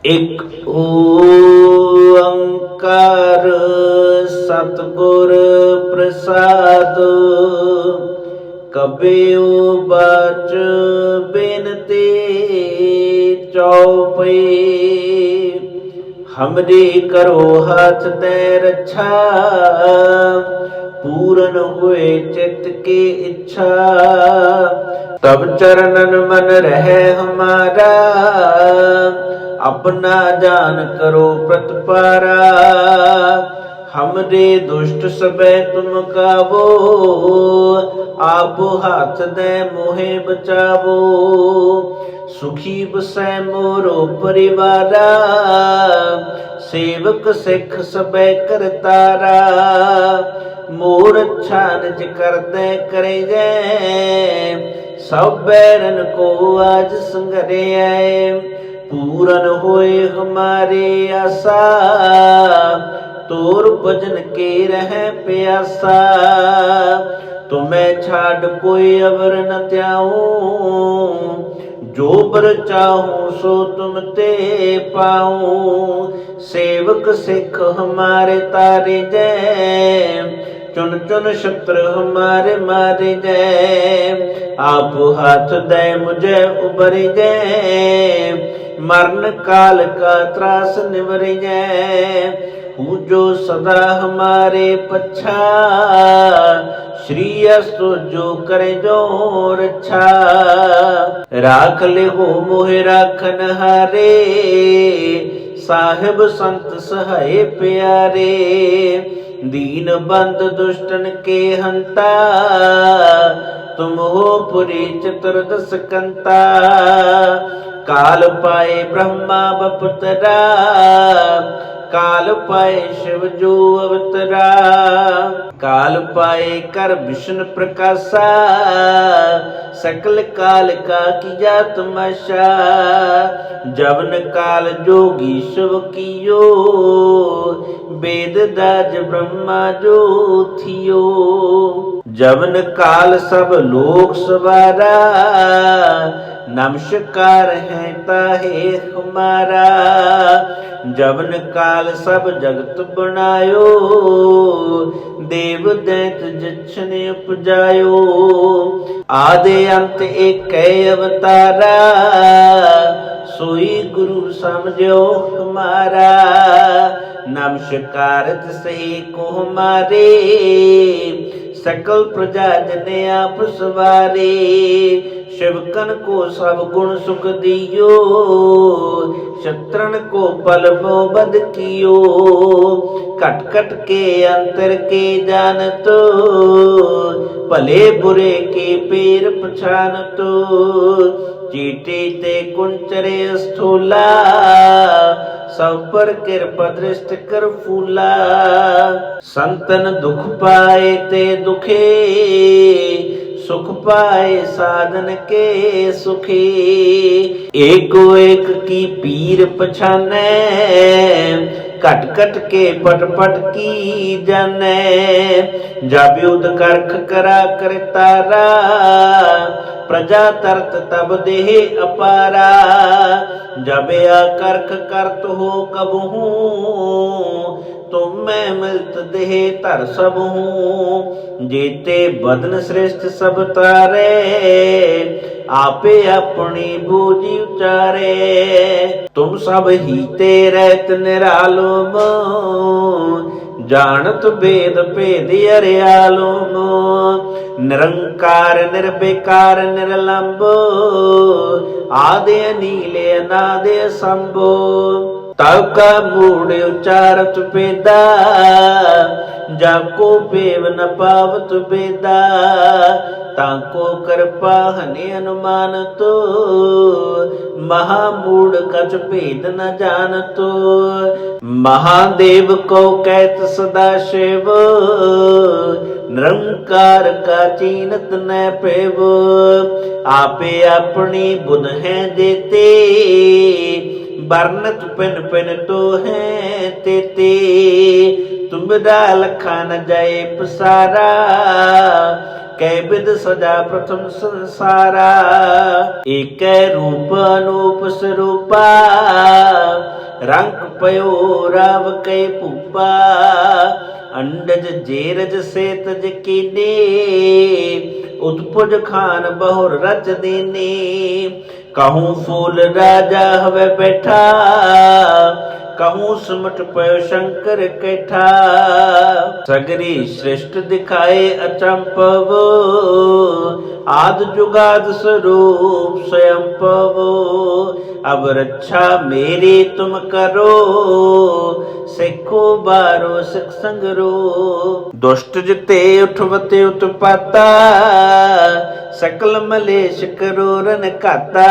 ਇਕ ਓੰਕਾਰ ਸਤਿਗੁਰ ਪ੍ਰਸਾਦ। ਕਬਿਉ ਬਚ ਬਿਨਤੀ ਚਉਪਈ। हमरे करो हाथ दे रक्षा। पूरन हुए चित्त की इच्छा। तब चरणन मन रहे हमारा। अपना जान करो प्रतिपारा। हमरे दुष्ट सबे तुम काबो। आप हाथ दे मोहे बचावो। सुखी बसै मोरो परिवारा। सेवक सिख सबे करतारा। मोर अच्छा निज करदे करे जै। सब बैरन को आज संघरे आए। पूरन होए हमारे आशा। तोर भजन के रह प्यासा। तुम्हें छाड़ कोई अवर न त्याऊं। जो बर चाहूं सो तुम ते पाऊं। सेवक सिख हमारे तारे जय। चुन चुन शत्रु हमारे मारे जय। आप हाथ दे मुझे उबर जय। मरण काल का त्रास निवर जय। पूजो सदा हमारे पच्छा। श्री अस्तु जो करे जो रक्षा। राख ले हो मोहे राखन हारे। साहिब संत सहाय प्यारे। दीन बंद दुष्टन के हंता। तुम हो पुरी चतुर्दश कंता। काल पाए ब्रह्मा बपुतरा। काल पाए शिव जो अवतरा। काल पाए कर विष्णु प्रकाशा। सकल काल का किया तमाशा। जवन काल जोगी शिव कियो। वेद दाज ब्रह्मा जो थियो। जवन काल सब लोक सवारा। नमस्कार है ताहे हमारा। जवन काल सब जगत बनायो। देव दैत जछन उपजायो। आदि अंत एक अवतारा। सोई गुरु समझो हमारा। नमस्कार सही को हमारे। सकल प्रजा जने आप सवारे। शिवकन को सब गुण सुख दियो। शत्रन को पल बद कियो। कट कट के अंतर के जानतो। भले बुरे के पैर पछानतो। चीटे ते कुंचरे स्थूला। सब पर कृपा दृष्ट कर फूला। संतन दुख पाए ते दुखे। सुख पाए साधन के सुखी। एको एक की पीर पछाने। कट कट के पट पट की जाने। जब युद्ध करख करा कर तारा। प्रजा तरत तब देह अपारा। जब करख करत हो कबहू। तुम मैं मिलत देह तर सब हूँ। जेते बदन श्रेष्ठ सब तारे। आपे अपनी बूझी उचारे। तुम सब ही रहत निरालुम। जानत वेद भेद अरियालुम। निरंकार निर्विकार निर्लंब। आदि नीले अनादि संभो। तब का मूड उचारत वेदा। जाको पेव न पावत वेदा। ताको कृपा हनि अनुमान तो। महामूड कछ भेद न जानतो। महादेव को कहत सदा शिव। निरंकार का चीनत न पेव। आपे अपनी बुध है देते। बरनत पिन पिन तो है तेते। तुमरा लखा न जाए पसारा। कै विद सजा प्रथम संसारा। एक रूप अनूप स्वरूपा। रंक पयो राव कै भूपा, अंडज जेरज से तज कीने, उत्पुज खान बहुर रच दीने। कहूँ फूल राजा हवे बैठा, कहूँ सुमट पयो शंकर कैठा। सगरी सृष्ट दिखाए अचंपव, आद जुगाद स्वरूप स्वयं पव। अब रक्षा मेरी तुम करो, सिखो बारो सिख संगरो। दुष्ट जिते उठवते उत्पाता, सकल मलेश करो रन खाता।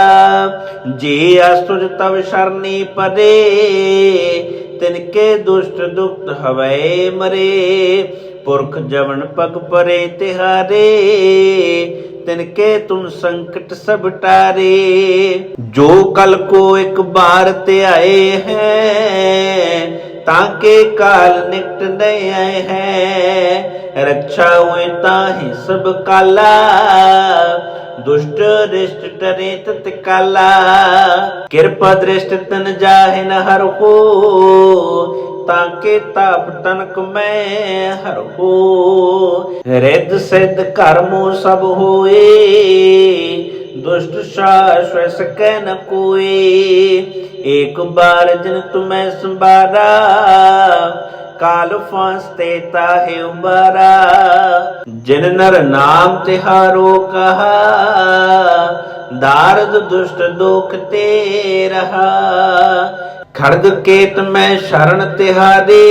जे आसुर तव शरणी परे, तिनके दुष्ट दुख हवै मरे। पुरख जवन पग परे तिहारे, तिनके तुम संकट सब टारे। जो कल को एक बार ते आए हैं, ताके काल निकट नहीं आए हैं। रक्षा हुए ताहि सब काला, दुष्ट रिष्ट डरे तत्काला। कृपा दृष्ट तन जाहे न हर हो, ताके ताप तनक मैं हर हो। रिद्ध सिद्ध कर्मो सब होए, दुष्ट शाश्वत सकै न कोई। एक बार जिन तुम्हें संबारा, काल फांसते ताहे उबारा। जिन नर नाम तिहारो कहा, दारद दुष्ट दोख ते रहा। खड़ग केत में शरण तिहारे,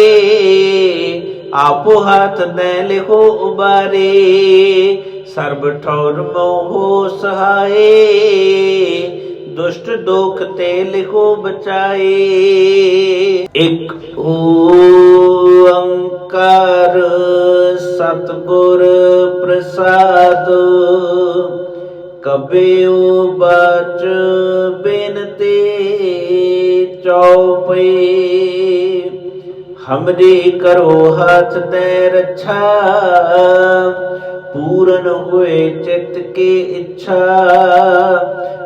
आपो हाथ दे लिखो उबारे। सर्ब ठौर मोहो सहाये, दुष्ट दोख ते लिखो बचाए। एक ओंकार सतगुर प्रसाद, कबीओ बाच बिनती चौपई। हमरी करो हाथ दे रक्षा, पूरन हुए चित्त की इच्छा।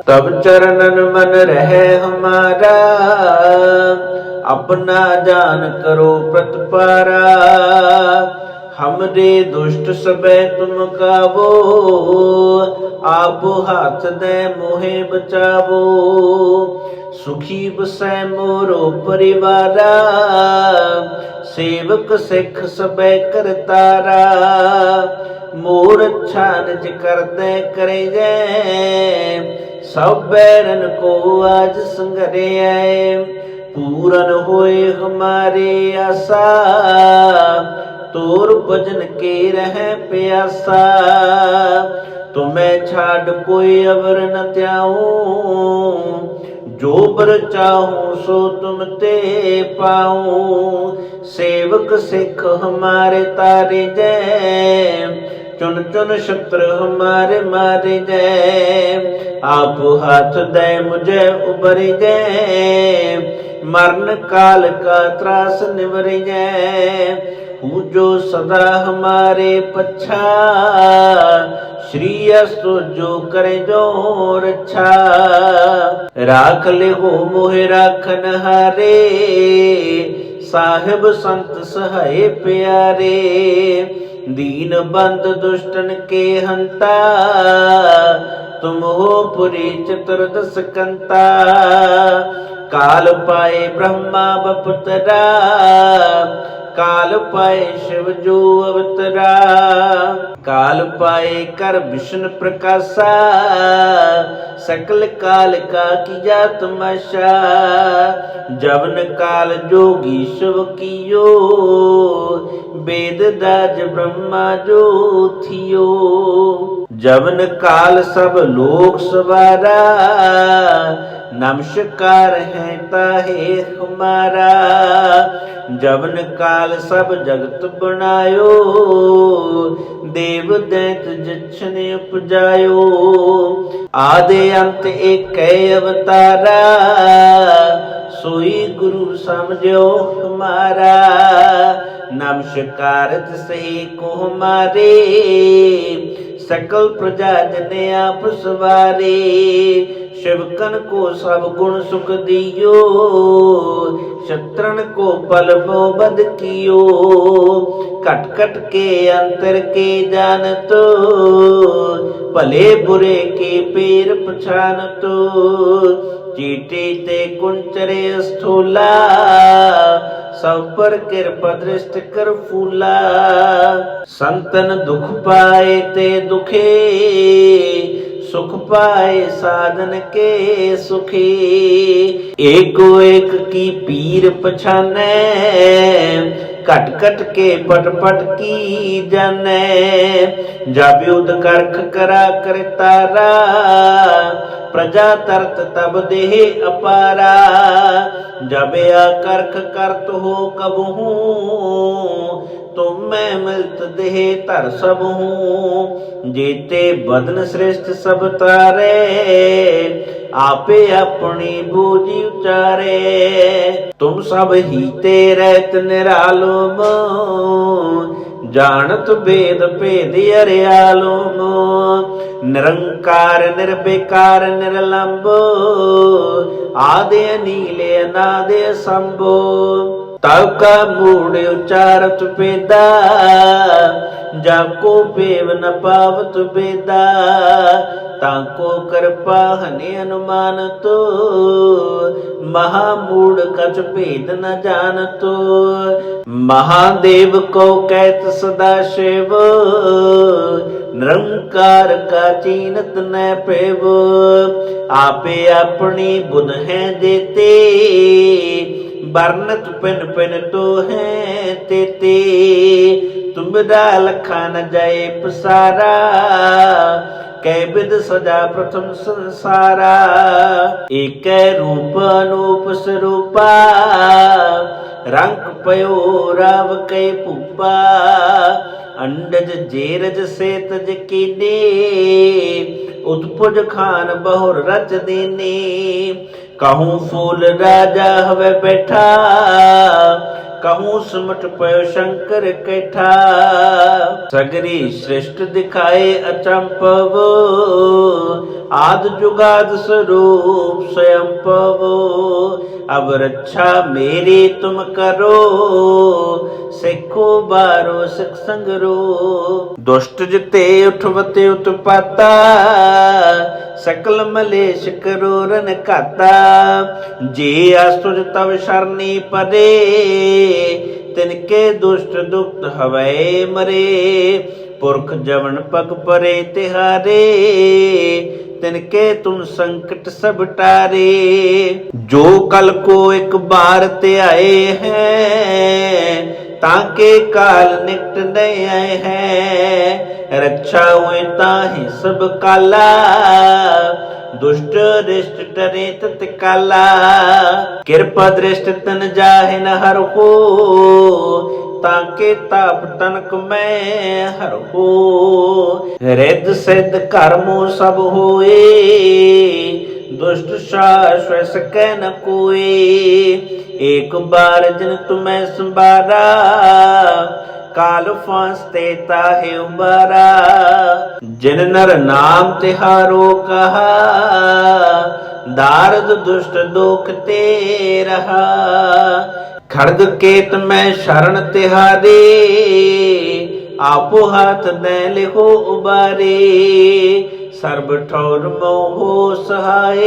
तब चरणन मन रहे हमारा, अपना जान करो प्रतिपारा। हमरे दुष्ट सबे तुम काबो, आप हाथ दे मोहे बचावो। सुखी बसै मोरो परिवारा, सेवक सिख सबे करतारा। मोर अच्छा निज कर दे करे जय, सब बैरन को आज संगरे आए। पूरन होए हमारे आशा, तोर भजन के रहे प्यासा। तुम्हें छाड़ कोई अवर न त्याऊं, जो बर चाहूं सो तुम ते पाऊं। सेवक सिख हमारे तारे जय, चुन चुन शत्रु हमारे मारे जय। आप हाथ दे मुझे उबर जय, मरण काल का त्रास निवर जय। पूजो सदा हमारे पच्छा, श्री अस्तु जो करे जो रक्षा। राख ले हो मोहे राखन हारे, साहिब संत सहाय प्यारे। दीन बंद दुष्टन के हंता, तुम हो पुरी चतुर्दश कंता। काल पाए ब्रह्मा बपुतरा, काल पाए शिव जो अवतरा। काल पाए कर विष्णु प्रकाशा, सकल काल का किया तमाशा। जवन काल जोगी शिव कियो, वेद राज ब्रह्मा जो थियो। जवन काल सब लोक सवारा, नमस्कार है ताहे हमारा। जवन काल सब जगत बनायो, देव दैत जछने उपजायो। आदि अंत एक अवतारा, सोई गुरु समझो हमारा। नमस्कार सही को हमारे, सकल प्रजा जने आप सवारे। शिवकन को सब गुण सुख दियो, शत्रन को पल मोह बद कियो। कट कट के अंतर के जानतो, भले बुरे के पेर पछानतो। चीटी ते कुंचरे स्थूला, सब पर कृपा दृष्टि कर फूला। संतन दुख पाए ते दुखे, सुख पाए साधन के सुखी। एको एक की पीर पछाने, कट कट के पट पट की जाने। जब युद्ध करख करा कर तारा, प्रजा तरत तब देह अपारा। जब करख करत हो कबहू, तुम मैं मिलत देह तर सब हूँ। जेते बदन श्रेष्ठ सब तारे, आपे अपनी बूझी उचारे। तुम सब हीते रहत निरालुम, जानत भेद भेद अरियालुम। निरंकार निर्विकार निर्लंब, आदि नीले अनादि शंभो। तव का मूड उचारत वेदा, जाको पेव न पावत वेदा। ताको कृपा हनि अनुमान तो, महामूढ़ कछ भेद न जानतो। महादेव को कहत सदा शिव, निरंकार का चीनत न पेव। आपे अपनी बुध है देते, बरनत पिन पिन तो है तेते। तुमरा लखा न जाए पसारा, कै विध सजा प्रथम संसारा। एक रूप अनूप स्वरूपा, रंग पयो राव कै पूपा। अंडज जेरज से तज कीने, उत्पुज खान बहुर रच देने। कहूँ फूल राजा हवे बैठा, कहूँ सुमट पयो शंकर कैठा। सगरी सृष्ट दिखाए अचंपव, आद जुगाद स्वरूप स्वयं पवो। अब रक्षा मेरी तुम करो, सिखो बारो सिख संगरो। दुष्ट जिते उठवते उत्पाता, सकल मलेश करो रन काता। जे आसुर तव शरणी पदे, तिनके दुष्ट दुख हवै मरे। पुरख जवन पग परे तिहारे, तिनके तुम संकट सब टारे। जो कल को एक बार ते आए हैं, ताके काल निकट नहीं आए हैं। रक्षा हुए ताहि सब काला, दुष्ट दृष्ट टरे तत्काला। कृपा दृष्ट तन जाहे न हर हो, ताके ताप तनक मैं हर हो। रिद्ध सिद्ध कर्मो सब होए, दुष्ट शाश्वत सकै न कोई। एक बार जिन तुम्हें संबारा, काल फांसते ताहे उबारा। जिन नर नाम तिहारो कहा, दारद दुष्ट दोख ते रहा। खड़ग केत में शरण तिहारे, आपो हाथ न लिखो उबारे। सर्ब ठौर मोहो सहाय,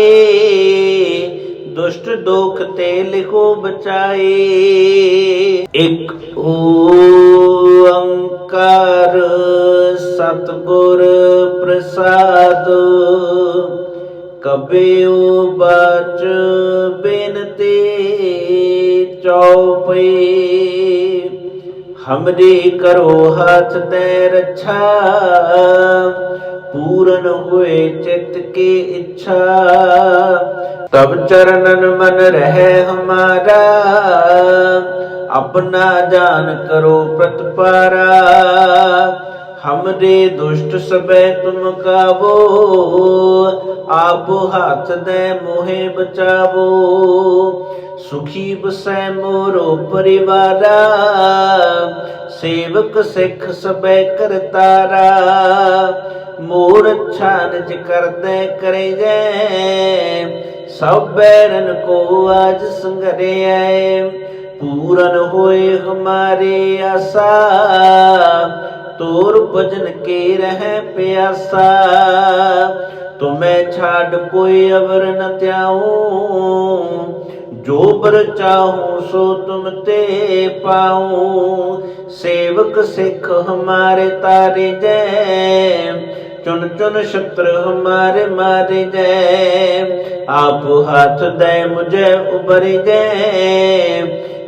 दुष्ट दोख ते लिखो बचाए। एक ओंकार सतगुर प्रसाद, कबीओ बाच बिनती चौपई। हमरी करो हाथ ते रक्षा, पूरन हुए चित्त की इच्छा। तब चरणन मन रहे हमारा, अपना जान करो प्रतिपारा। हमरे दुष्ट सबे तुम गावो, आप हाथ दे मोहे बचावो। सुखी बसै मोरो परिवारा, सेवक सिख सबे करतारा। मोर अच्छा निज कर दे करे जै, सब बैरन को आज संगरिया। पूरन होए हमारे आशा, तोर भजन के रह प्यासा। तुम्हें छाड़ कोई अवर न त्याऊं, जो बर चाहूं सो तुम ते पाऊं। सेवक सिख हमारे तारे जय, चुन चुन शत्रु हमारे मारे जय। आप हाथ दे मुझे उबर जय,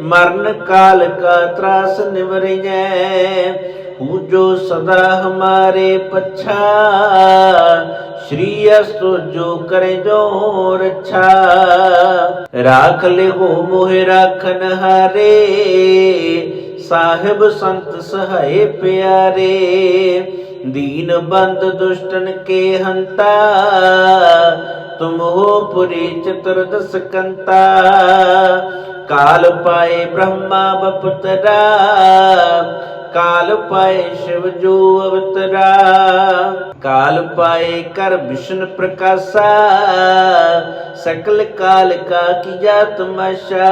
मरण काल का त्रास निवर जय। पूजो सदा हमारे पच्छा, श्री अस्तु जो करे जो रक्षा। राख ले हो मोहे राखन हारे, साहिब संत सहाय प्यारे। दीन बंद दुष्टन के हंता, तुम हो पुरी चतुर्दश कंता। काल पाए ब्रह्मा बपुतरा, काल पाए शिव जो अवतरा। काल पाए कर विष्णु प्रकाशा, सकल काल का किया तमाशा।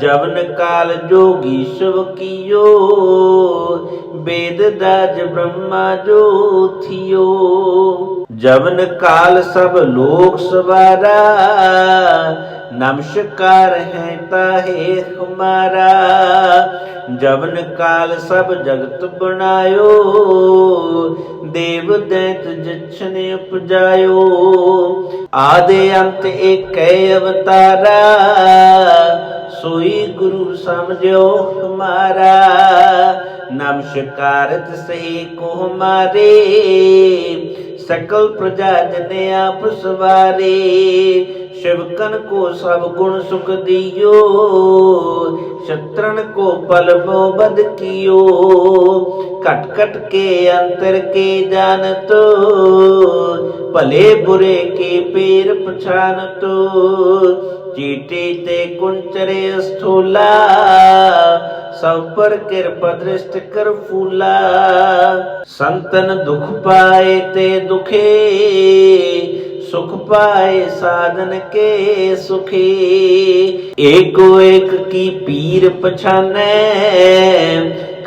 जवन काल जोगी शिव कियो, वेद दाज ब्रह्मा जो थियो। जवन काल सब लोक सवारा, नमस्कार है ताहे हमारा। जवन काल सब जगत बनायो, देव दैत जछन उपजायो। आदि अंत एक अवतारा, सोई गुरु समझो हमारा। नमस्कार सही को हमारे, सकल प्रजा जने आप सवारे। शिवकन को सब गुण सुख दियो, शत्रन को पल बद कियो। कट कट के अंतर के जानतो, भले बुरे के पेर पछानतो। चीटी ते कुंचरे स्थूला, सब पर कृपा दृष्ट कर फूला। संतन दुख पाए ते दुखे, सुख पाए साधन के सुखी। एको एक की पीर पछाने,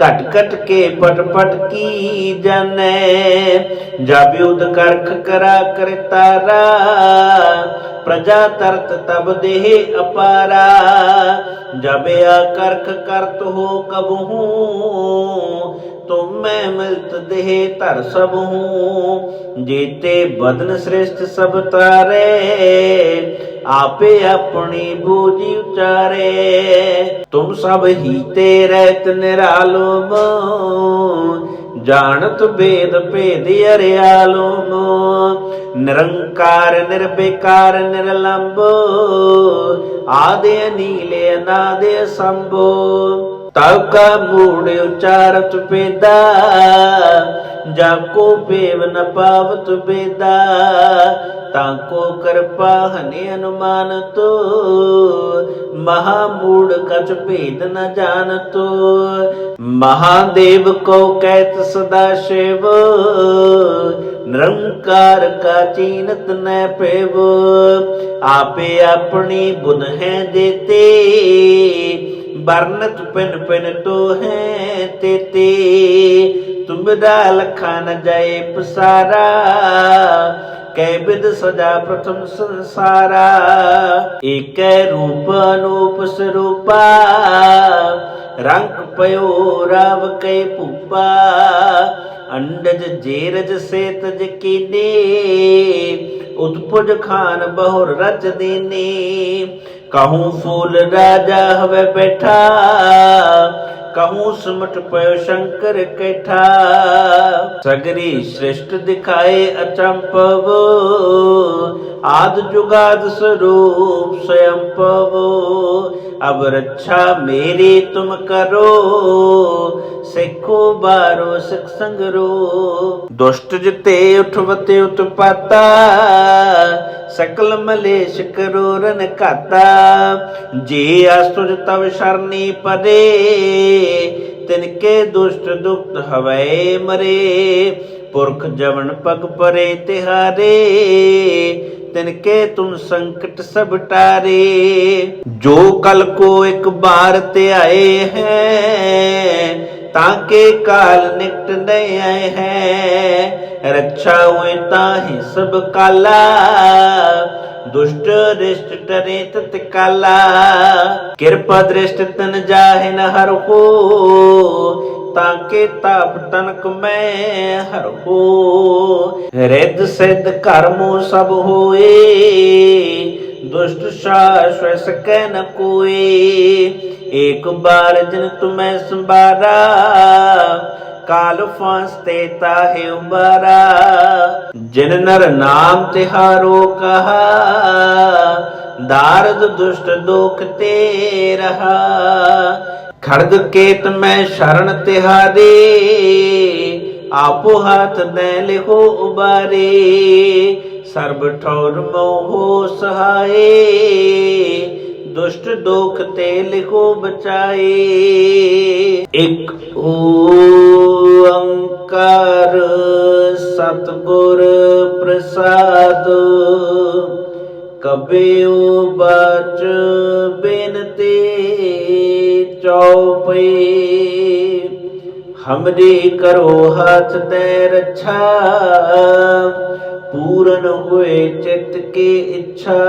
कट कट के पट पट की जाने। जब युद्ध करख करा कर तारा, प्रजा तरत तब देह अपारा। जब करख करत हो कबहू, तुम मैं मिलत देह तर सब हूँ। जेते बदन श्रेष्ठ सब तारे, आपे अपनी बूझी उचारे। तुम सब हीते रहत निरालुम, जानत भेद भेद अरियालुम। निरंकार निर्विकार निर्लंब, आदि नीले अनादि संभो। तब का मूड उचारत पेदा, जाको पेव न पावत बेदा। ताको कृपा हनि अनुमान तो, महामूढ़ कछ भेद न जानतो। महादेव को कहत सदा शिव, निरंकार का चीनत न पेव। आपे अपनी बुध है देते, बरनत पिन पिन तो है तेते। तुमरा लखा न जाए पसारा, कै विद सजा प्रथम संसारा। एक रूप अनूप स्वरूपा, रंग पयो राव कै पूपा। अंडज जेरज से तज कीने, उत्पुज खान बहुर रच दीने। कहूँ फूल राजा हवे बैठा, कहूँ सुमट पयो शंकर कैठा। सगरी सृष्ट दिखाए अचंपव, आद जुगाद स्वरूप स्वयं पवो। अब रक्षा मेरी तुम करो, सिखो बारो सिख संगरो। दुष्ट जिते उठवते उत्पाता, सकल मलेश करो रन खाता। जे आसुर तव शरणी पदे, तिनके दुष्ट दुष्ट हवै मरे। पुरख जवन पग परे तिहारे, तिनके तुम संकट सब टारे। जो कल को एक बार ते आए हैं, ताके काल निकट नहीं आए हैं। रक्षा हुए ताहि सब काला, दुष्ट रिष्ट टरे तत्काला। कृपा दृष्ट तन जाहि न हर हो, ताके ताप तनक मैं हर हो। रिद्ध सिद्ध कर्मो सब होए, दुष्ट शाश्वत सकै न कोई। एक बार जिन तुम्हें संबारा, काल फांसते ताहे उबारा। जिन नर नाम तिहारो कहा, दारद दुष्ट दोख ते रहा। खड़ग केत में शरण तिहारे, आपो हाथ दे लिहो उबारे। सर्ब ठौर मोहो सहाय, दुष्ट दोख ते लिखो बचाए। एक ओंकार सतगुर प्रसाद, कबीओ बाच बिनती चौपई। हमरे करो हाथ दे रक्षा, पूरन हुए चित्त की इच्छा।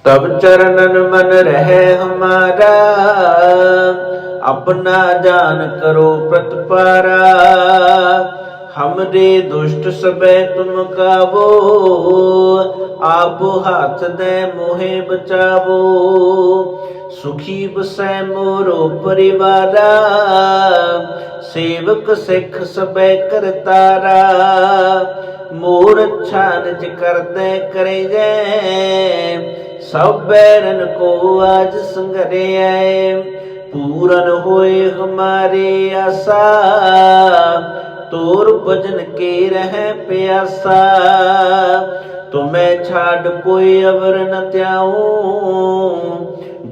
तब चरणन मन रहे हमारा, अपना जान करो प्रतिपारा। हमरे दुष्ट सबे तुम काबो, आप हाथ दे मोहे बचावो। सुखी बसै मोरो परिवारा, सेवक सिख सबे करतारा। मोर अच्छा निज कर दे करे जय, सब बैरन को आज संगरे आए। पूरन होए हमारे आशा, तोर भजन के रह प्यासा। तुम्हें छाड़ कोई अवर न त्याऊं,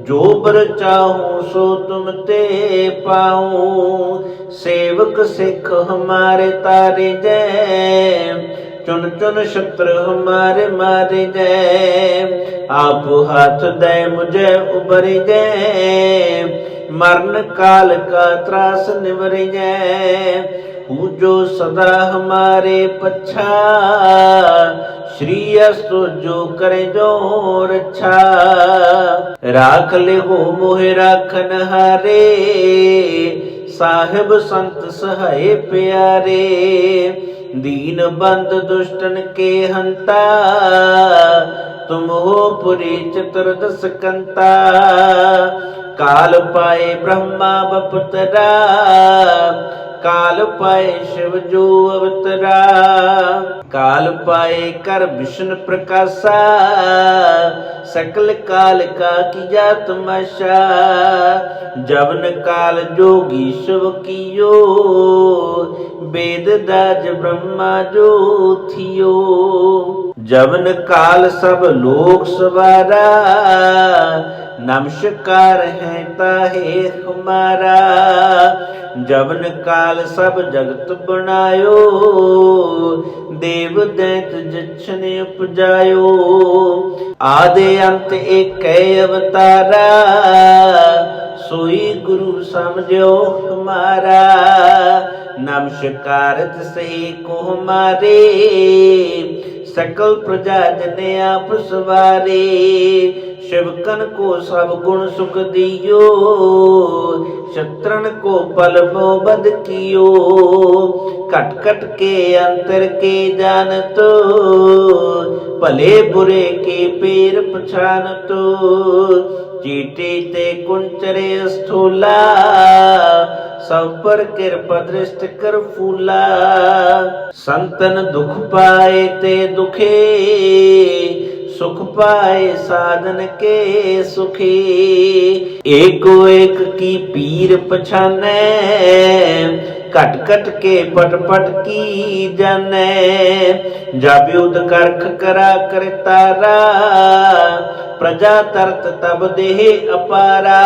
जो बर चाहूं सो तुम ते पाऊं। सेवक सिख हमारे तारे जय, चुन चुन शत्रु हमारे मारे जय। आप हाथ दे मुझे उबर जय, मरण काल का त्रास निवर जय। पूजो सदा हमारे पच्छा, श्री अस्तु जो करे जो रक्षा। राख ले हो मोहे राखन हारे, साहिब संत सहाय प्यारे। दीन बंद दुष्टन के हंता, तुम हो पुरी चतुर्दश कंता। काल पाए ब्रह्मा बपुतरा, काल पाए शिव जो अवतरा। काल पाए कर विष्णु प्रकाशा, सकल काल का किया तमाशा। जवन काल जोगी शिव कियो, वेद दाज ब्रह्मा जो थियो। जवन काल सब लोक सवारा, नमस्कार है ताहे हमारा। जवन काल सब जगत बनायो, देव दैत जछन उपजायो। आदि अंत एक अवतारा, सोई गुरु समझो हमारा। नमस्कार सही को हमारे, सकल प्रजा जने आप सवारे। शिवकन को सब गुण सुख दियो, शत्रन को पल मोह बद कियो। कट कट के अंतर के जानतो, भले बुरे के पेर पछानतो। चीटी ते कुंचरे स्थूला, सब पर कृपा दृष्ट कर फूला। संतन दुख पाए ते दुखे, सुख पाए साधन के सुखी। एको एक की पीर पछाने, कट कट के पट पट की जाने। जब युद्ध करख करा कर तारा, प्रजा तरत तब देह अपारा।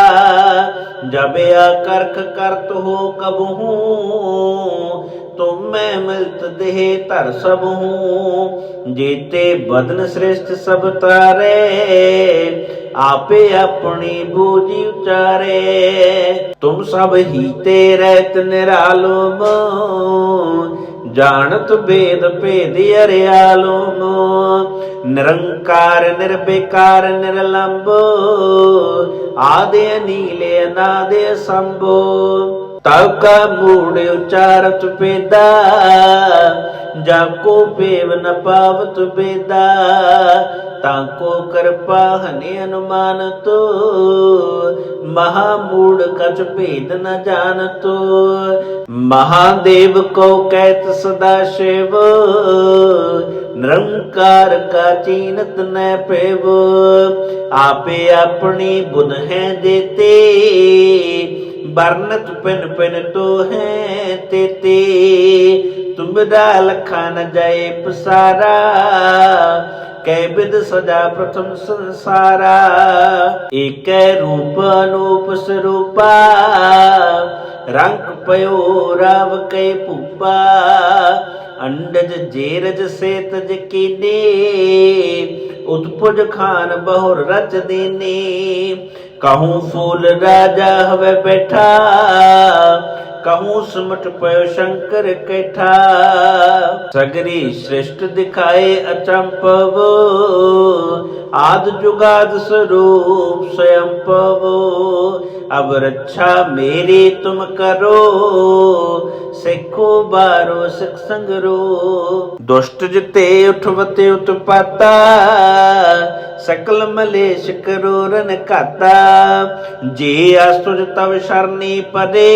जब आकर्क करत हो कबहू, तुम मैं मिलत देह धर सब हूँ। जेते बदन श्रेष्ठ सब तारे, आपे अपनी बूझी उचारे। तुम सब हीते रहत निरालुम, जानत वेद भेद अरियालुम। निरंकार निर्विकार निर्लंब, आदि नीले अनादि संभो। तब का मूड उचारत वेदा, जाको पेव न पावत वेदा। ताको कृपा हनि अनुमान तो, महामूढ़ कछ भेद न जानतो। महादेव को कहत सदा शिव, निरंकार का चीनत न पेव। आपे अपनी बुध है देते, बरनत पिन पिन तो है तेते। तुमरा लखा न जाए पसारा, कै विद सजा प्रथम संसारा। एक रूप अनूप स्वरूपा, रंग पयो राव कै पूपा। अंडज जेरज से तज कीने, उत्पुज खान बहुर रच दीने। कहूँ फूल राजा हवे बैठा, कहूँ सुमट पयो शंकर कैठा। सगरी सृष्ट दिखाए अचंपव, आद जुगाद स्वरूप स्वयं पवो। अब रक्षा मेरी तुम करो, सिखो बारो सिख संगरो। दुष्ट जिते उठवते उत्पाता, सकल मलेश करो रन खाता। जे असुर तव शरणी परे,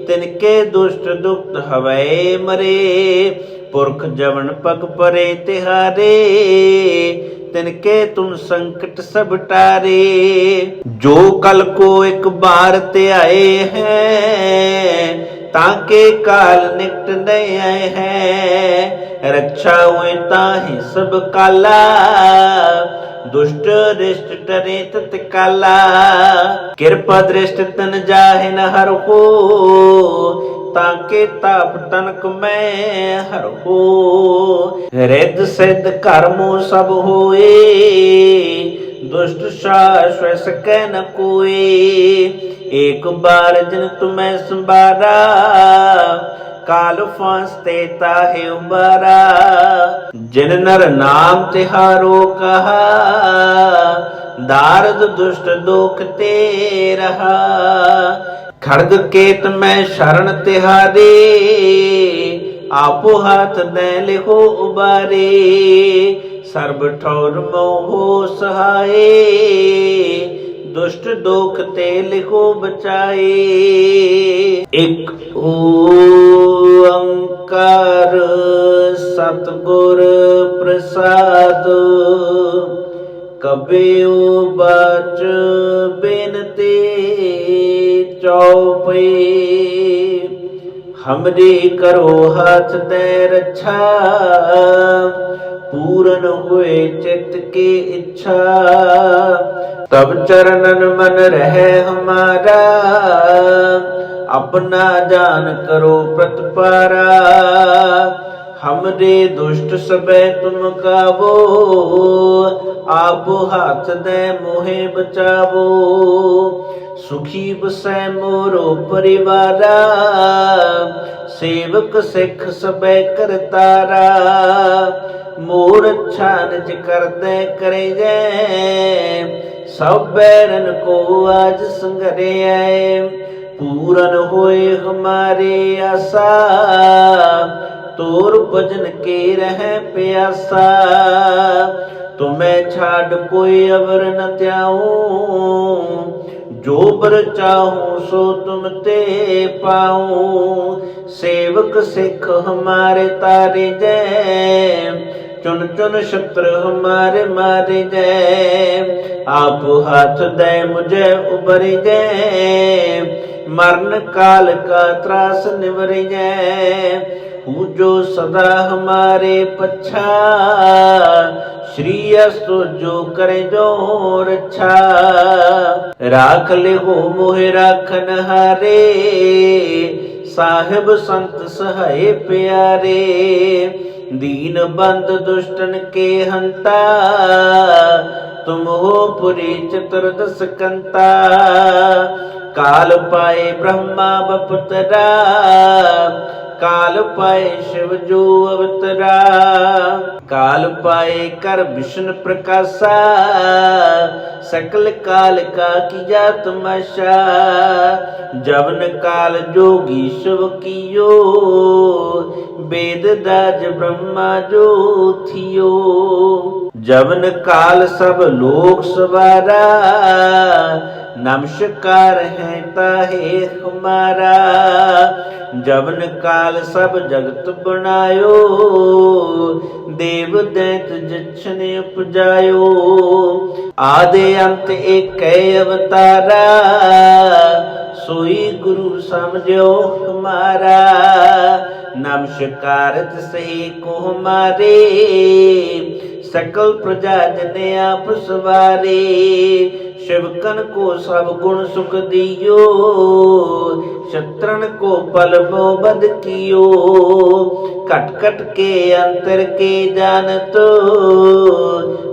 तिनके दुष्ट दुख हवै मरे। पुरख जवन पग परे तिहारे, तिनके तुम संकट सब टारे। जो कल को एक बार ते आए हैं, ताके काल निकट नहीं आए हैं। रक्षा हुए ताहि सब काला, दुष्ट दृष्ट टरे तत्काला। कृपा दृष्ट तन जाहे न हर हो, ताके ताप तनक मैं हर हो। रिद्ध सिद्ध कर्मो सब होए, दुष्ट शाश्वत सकै न कोई। एक बार जिन तुम्हें संबारा, काल फांसते ताहे उबारा। जिन नर नाम तिहारो कहा, दारद दुष्ट दोख ते रहा। खड़ग केत में शरण तिहारे, आपो हाथ दे लिखो उबारे। सर्ब ठौर मोहो सहाय, दुष्ट दोख ते लिखो बचाए। एक ओंकार सतगुर प्रसाद, कबीओ बाच बिनती चौपई। हमरी करो हाथ दे रक्षा, पूरन हुए चित्त की इच्छा। तब चरणन मन रहे हमारा, अपना जान करो प्रतिपारा। हमरे दुष्ट सबे तुम काबो, आप हाथ दे मोहे बचावो। सुखी बसै मोरो परिवारा, सेवक सिख सबे करतारा। मोर अच्छा निज कर दे करे जय, सब बैरन को आज संगरे आए। पूरन होए हमारे आशा, तोर भजन के रह प्यासा। तुम्हें छाड़ कोई अवर न त्याऊं, जो बर चाहूं सो तुम ते पाऊं। सेवक सिख हमारे तारे जय, चुन चुन शत्रु हमारे मारे जय। आप हाथ दे मुझे उबर जय, मरण काल का त्रास निवर जय। पूजो सदा हमारे पच्छा, श्री अस्तु जो करे जो रक्षा। राख ले हो मोहे राखन हारे, साहिब संत सहाय प्यारे। दीन बंद दुष्टन के हंता, तुम हो पुरी चतुर्दश कंता। काल पाए ब्रह्मा बपुतरा, काल पाए शिव जो अवतरा। काल पाए कर विष्णु प्रकाशा, सकल काल का किया तमाशा। जवन काल जोगी शिव कियो, वेद राज ब्रह्मा जो थियो। जवन काल सब लोक सवारा, नमस्कार है ताहे हमारा। जवन काल सब जगत बनायो, देव दैत जछन उपजायो। आदि अंत एक अवतारा, सोई गुरु समझो हमारा। नमस्कार तिसहि को हमारे, सकल प्रजा जन आप सवारे। शिवकन को सब गुण सुख दियो, शत्रन को पल बद कियो। कट कट के अंतर के जानतो,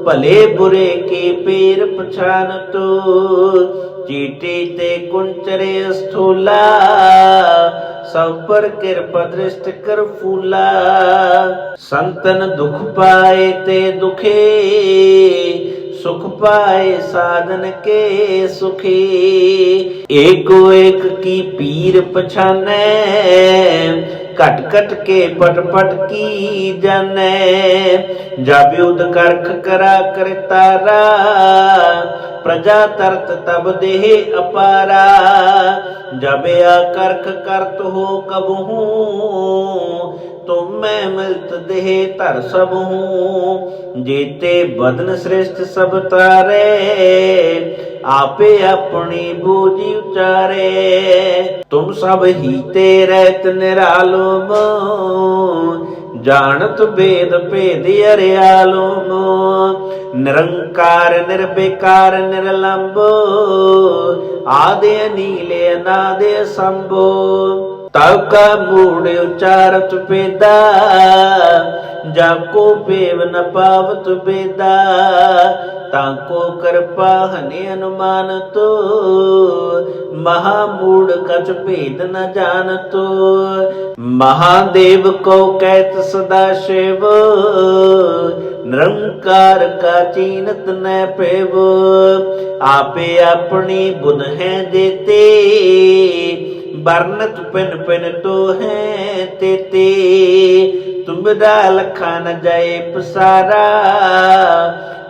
भले बुरे के पेर पछानतो। चीटे ते कुंचरे स्थूला, सब पर कृपा दृष्ट कर फूला। संतन दुख पाए ते दुखे, सुख पाए साधन के सुखी। एको एक की पीर पछाने, कट कट के पट पट की जाने। जब युद्ध करख करा कर तारा, प्रजा तरत तब देह अपारा। जब करख करत हो कबहू, तुम मैं मिलत देह तर सब हूँ। जेते बदन श्रेष्ठ सब तारे, आपे अपनी बूझी उचारे। तुम सब हीते रहत निरालुम, जानत वेद भेद अरियालुम। निरंकार निर्विकार निर्लंब, आदि नीले अनादि संभो। तब का मूड उचारत वेदा, जाको पेव न पावत वेदा। ताको कृपा हनि अनुमान तो, महामूढ़ कछ भेद न जानतो। महादेव को कहत सदा शिव, निरंकार का चीनत न पेव। आपे अपनी बुध है देते, बरनत पिन पिन तो है तेते। तुमरा लखा न जाए पसारा,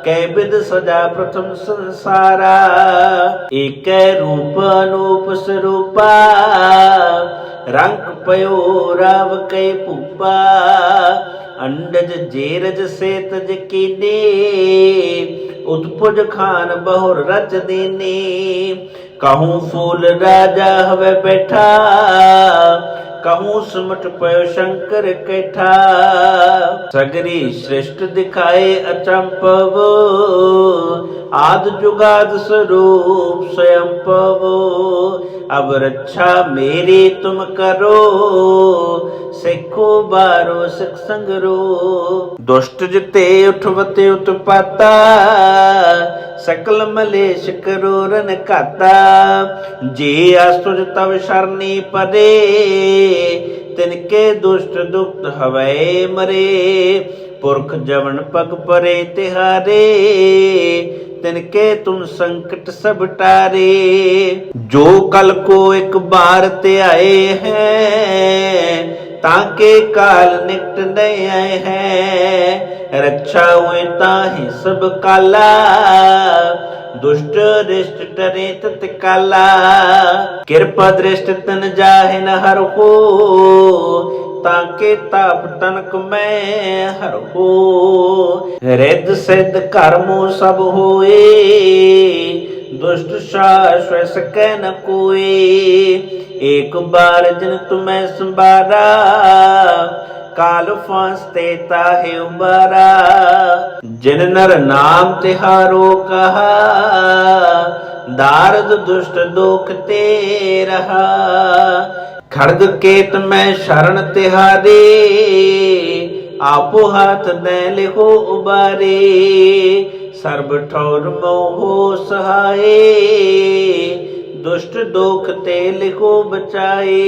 कै विद सजा प्रथम संसारा। एक रूप अनूप स्वरूपा, रंग पयो राव कै पूपा। अंडज जेरज से तज कीने, उत्पुज खान बहुर रच दीने। कहूँ फूल राजा हवे बैठा, कहूँ सुमट पयो शंकर कैठा। सगरी सृष्ट दिखाए अचंपव, आद जुगाद स्वरूप स्वयं पवो। अब रक्षा मेरी तुम करो, सिखो बारो सिख संगरो। दुष्ट जिते उठवते उत्पाता, सकल मलेश करो रन खाता। जे असुर तव शरणी परे, तिनके दुष्ट दुख हवै मरे। पुरख जवन पग परे तिहारे, तिनके तुम संकट सब टारे। जो कल को एक बार ते आए हैं, ताके काल निकट नहीं आए हैं। रक्षा हुए ताहि सब काला, दुष्ट दृष्ट डरे तत्काला। कृपा दृष्ट तन जाहे न हर हो, ताके ताप तनक मैं हर हो। रिद्ध सिद्ध कर्मो सब होए, दुष्ट शाश्वत सकै न कोई। एक बार जिन तुम्हें संबारा, काल फांसते ताहे उबारा। जिन नर नाम तिहारो कहा, दारद दुष्ट दोख ते रहा। खड़ग केत मैं शरण तिहारे, आपो हाथ न लिखो उबारे। सर्ब ठौर मोहो सहाय, दुष्ट दोख ते लिखो बचाए।